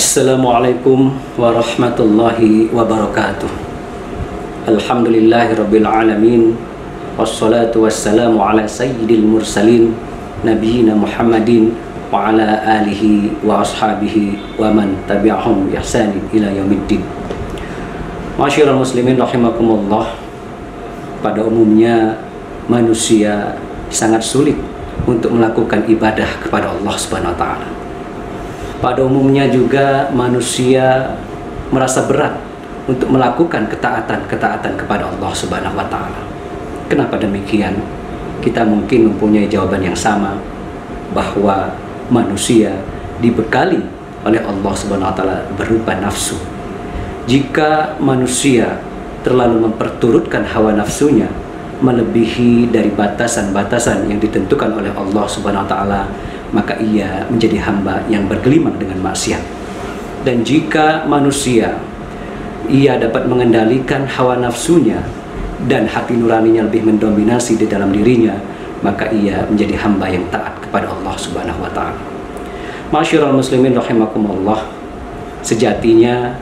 Assalamualaikum warahmatullahi wabarakatuh. Alhamdulillahirabbil alamin. Wassalatu wassalamu ala sayyidil mursalin nabiyina Muhammadin wa ala alihi wa ashabihi wa man tabi'ahum bi ihsanin ila yaumiddin. Masyiral muslimin rahimakumullah. Pada umumnya manusia sangat sulit untuk melakukan ibadah kepada Allah Subhanahu wa taala. Pada umumnya juga manusia merasa berat untuk melakukan ketaatan kepada Allah Subhanahu wa taala. Kenapa demikian? Kita mungkin mempunyai jawaban yang sama, bahwa manusia dibekali oleh Allah Subhanahu wa taala berupa nafsu. Jika manusia terlalu memperturutkan hawa nafsunya melebihi dari batasan-batasan yang ditentukan oleh Allah Subhanahu wa taala, maka ia menjadi hamba yang bergelimang dengan maksiat. Dan jika manusia ia dapat mengendalikan hawa nafsunya dan hati nuraninya lebih mendominasi di dalam dirinya, maka ia menjadi hamba yang taat kepada Allah Subhanahu wa taala. Masyiral muslimin rahimakumullah, sejatinya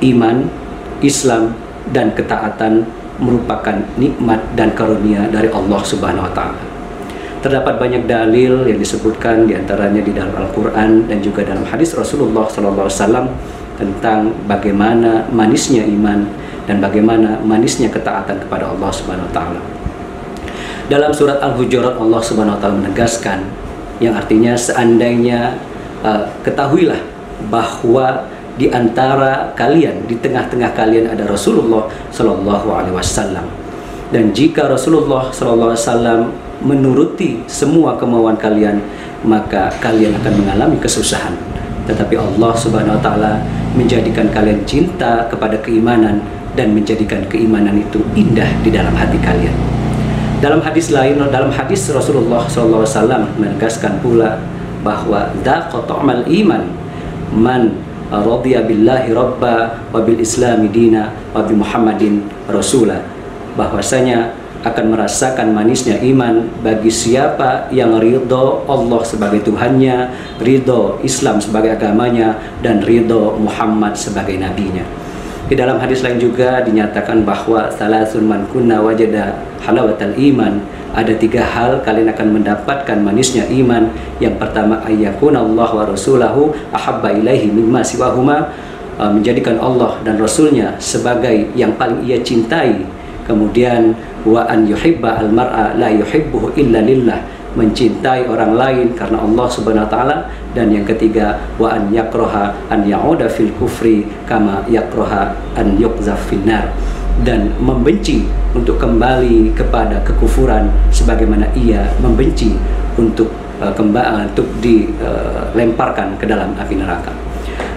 iman, Islam dan ketaatan merupakan nikmat dan karunia dari Allah Subhanahu wa taala. Terdapat banyak dalil yang disebutkan diantaranya di dalam Al-Quran dan juga dalam hadis Rasulullah SAW tentang bagaimana manisnya iman dan bagaimana manisnya ketaatan kepada Allah Subhanahu wa taala. Dalam surat Al-Hujurat Allah Subhanahu wa taala menegaskan, yang artinya seandainya ketahuilah bahwa di antara kalian, di tengah-tengah kalian ada Rasulullah SAW, dan jika Rasulullah SAW menuruti semua kemauan kalian, maka kalian akan mengalami kesusahan. Tetapi Allah Subhanahu wa taala menjadikan kalian cinta kepada keimanan dan menjadikan keimanan itu indah di dalam hati kalian. Dalam hadis lain, dalam hadis Rasulullah SAW menegaskan pula bahwa dzaqa ta'mal iman man radiya billahi rabba wa bil islami dina wa bi Muhammadin rasula, bahwasanya akan merasakan manisnya iman bagi siapa yang ridho Allah sebagai Tuhannya, ridho Islam sebagai agamanya, dan ridho Muhammad sebagai nabinya. Di dalam hadis lain juga dinyatakan bahwa salasun man kunna wajada halawatal iman, ada 3 hal kalian akan mendapatkan manisnya iman. Yang pertama, ayyakuna Allah wa rasulahu ahabba ilaihi mimma siwahuma, menjadikan Allah dan Rasulnya sebagai yang paling ia cintai. Kemudian wa an yuhibba al-mar'a la yuhibbuhu illa lillah, mencintai orang lain karena Allah Subhanahu wa taala. Dan yang ketiga, wa an yakraha an ya'uda fil kufri kama yakraha an yuqzaf fil nar, dan membenci untuk kembali kepada kekufuran sebagaimana ia membenci untuk dilemparkan ke dalam api neraka.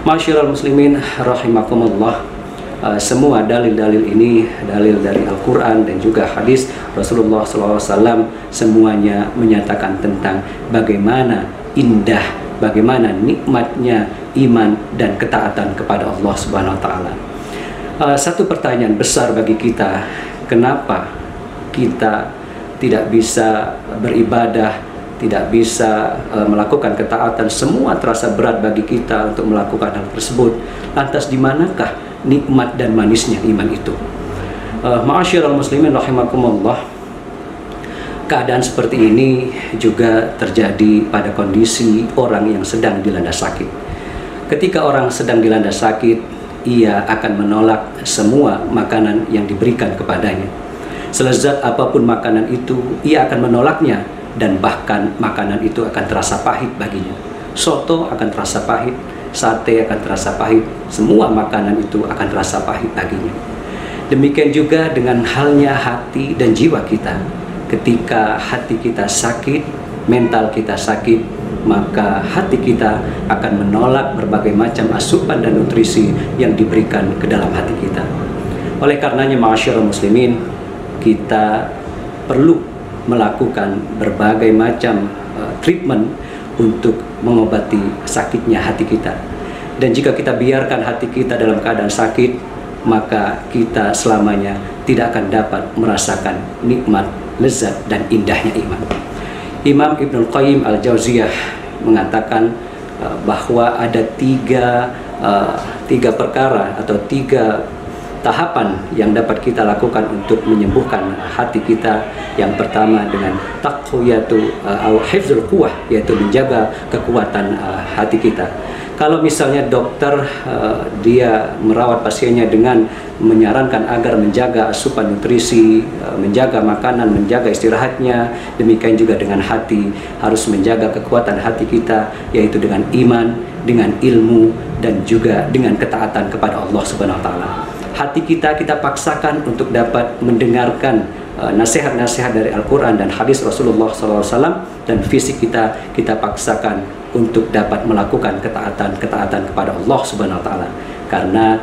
Masyiral muslimin rahimakumullah. Semua dalil-dalil ini, dalil dari Al-Quran dan juga hadis Rasulullah SAW, semuanya menyatakan tentang bagaimana indah, bagaimana nikmatnya iman dan ketaatan kepada Allah Subhanahu wa taala. Satu pertanyaan besar bagi kita, kenapa kita tidak bisa beribadah, tidak bisa melakukan ketaatan? Semua terasa berat bagi kita untuk melakukan hal tersebut. Lantas di manakah nikmat dan manisnya iman itu? Ma'asyiral muslimin rahimakumullah, keadaan seperti ini juga terjadi pada kondisi orang yang sedang dilanda sakit. Ketika orang sedang dilanda sakit, ia akan menolak semua makanan yang diberikan kepadanya. Selezat apapun makanan itu, ia akan menolaknya, dan bahkan makanan itu akan terasa pahit baginya. Soto akan terasa pahit, sate akan terasa pahit, semua makanan itu akan terasa pahit baginya. Demikian juga dengan halnya hati dan jiwa kita. Ketika hati kita sakit, mental kita sakit, maka hati kita akan menolak berbagai macam asupan dan nutrisi yang diberikan ke dalam hati kita. Oleh karenanya, ma'asyiral muslimin, kita perlu melakukan berbagai macam treatment untuk mengobati sakitnya hati kita. Dan jika kita biarkan hati kita dalam keadaan sakit, maka kita selamanya tidak akan dapat merasakan nikmat, lezat, dan indahnya iman. Imam Ibnul Qayyim Al-Jauziyah mengatakan, bahwa ada tiga perkara atau tiga tahapan yang dapat kita lakukan untuk menyembuhkan hati kita. Yang pertama dengan taqwiyatu atau hifzul quwwah, yaitu menjaga kekuatan hati kita. Kalau misalnya dokter dia merawat pasiennya dengan menyarankan agar menjaga asupan nutrisi, menjaga makanan, menjaga istirahatnya, demikian juga dengan hati, harus menjaga kekuatan hati kita, yaitu dengan iman, dengan ilmu, dan juga dengan ketaatan kepada Allah Subhanahu wa taala. Hati kita paksakan untuk dapat mendengarkan nasihat-nasihat dari Al-Quran dan hadis Rasulullah SAW, dan fisik kita paksakan untuk dapat melakukan ketaatan kepada Allah Subhanahu wa taala. Karena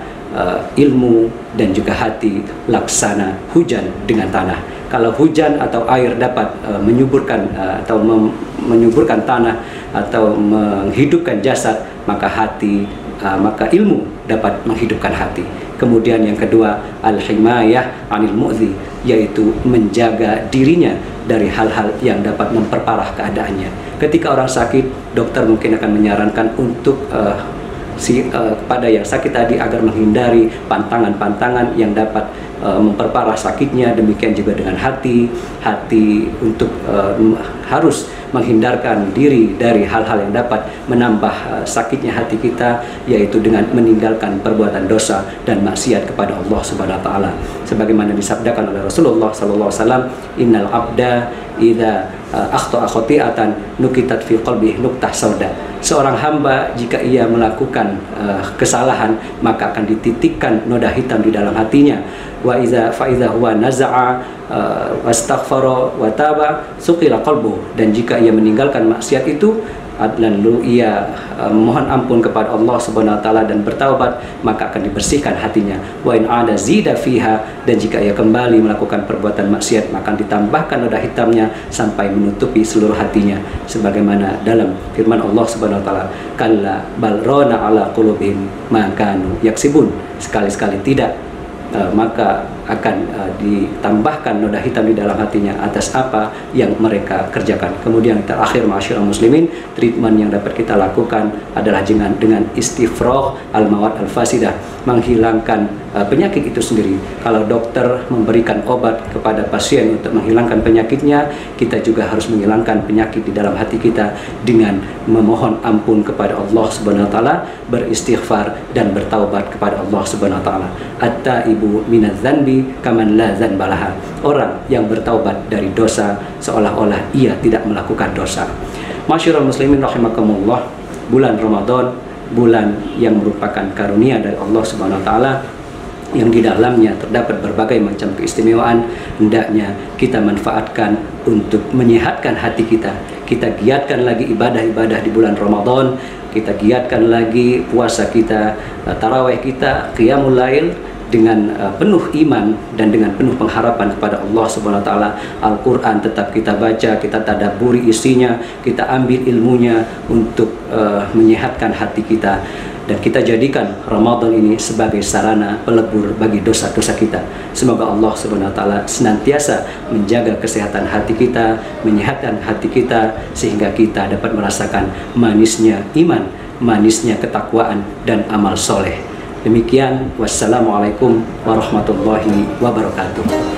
ilmu dan juga hati laksana hujan dengan tanah. Kalau hujan atau air dapat menyuburkan atau menyuburkan tanah atau menghidupkan jasad, maka ilmu dapat menghidupkan hati. Kemudian yang kedua, al-himayah anil mu'zi, yaitu menjaga dirinya dari hal-hal yang dapat memperparah keadaannya. Ketika orang sakit, dokter mungkin akan menyarankan untuk kepada yang sakit tadi agar menghindari pantangan-pantangan yang dapat memperparah sakitnya. Demikian juga dengan hati untuk harus menghindarkan diri dari hal-hal yang dapat menambah sakitnya hati kita, yaitu dengan meninggalkan perbuatan dosa dan maksiat kepada Allah Subhanahu wa taala. Sebagaimana disabdakan oleh Rasulullah sallallahu alaihi wasallam, innal abda idza akhta'a khati'atan nukitat fi qalbihi nuktah sauda. Seorang hamba jika ia melakukan kesalahan, maka akan dititikkan noda hitam di dalam hatinya. Wa iza fa iza huwa naza'a wastaghfara wa taba suqila qalbu. Dan jika ia meninggalkan maksiat itu, lalu ia memohon ampun kepada Allah Subhanahu wa taala dan bertaubat, maka akan dibersihkan hatinya. Wa in ada zida fiha, dan jika ia kembali melakukan perbuatan maksiat, maka akan ditambahkan noda hitamnya sampai menutupi seluruh hatinya. Sebagaimana dalam firman Allah Subhanahu wa taala, kalla bal rana ala qulubihim ma kanu yaksibun. Sekali-sekali tidak, maka akan ditambahkan noda hitam di dalam hatinya atas apa yang mereka kerjakan. Kemudian terakhir, ma'asyiral muslimin, treatment yang dapat kita lakukan adalah dengan istifragh al-mawad al-fasidah, menghilangkan penyakit itu sendiri. Kalau dokter memberikan obat kepada pasien untuk menghilangkan penyakitnya, kita juga harus menghilangkan penyakit di dalam hati kita dengan memohon ampun kepada Allah Subhanahu wa taala, beristighfar dan bertaubat kepada Allah Subhanahu wa taala. At-taibu minadz dzanbi kaman la dzanbalaha. Orang yang bertaubat dari dosa seolah-olah ia tidak melakukan dosa. Masyiral muslimin rahimakumullah, bulan Ramadan, bulan yang merupakan karunia dari Allah Subhanahu wa taala, yang di dalamnya terdapat berbagai macam keistimewaan. Hendaknya kita manfaatkan untuk menyehatkan hati kita. Kita giatkan lagi ibadah-ibadah di bulan Ramadan, kita giatkan lagi puasa kita, tarawih kita, qiyamul lail, dengan penuh iman dan dengan penuh pengharapan kepada Allah Subhanahu wa taala. Al-Qur'an tetap kita baca, kita tadabburi isinya, kita ambil ilmunya untuk menyehatkan hati kita, dan kita jadikan Ramadan ini sebagai sarana pelebur bagi dosa-dosa kita. Semoga Allah Subhanahu wa taala senantiasa menjaga kesehatan hati kita, menyehatkan hati kita, sehingga kita dapat merasakan manisnya iman, manisnya ketakwaan dan amal soleh. Demikian, wassalamualaikum warahmatullahi wabarakatuh.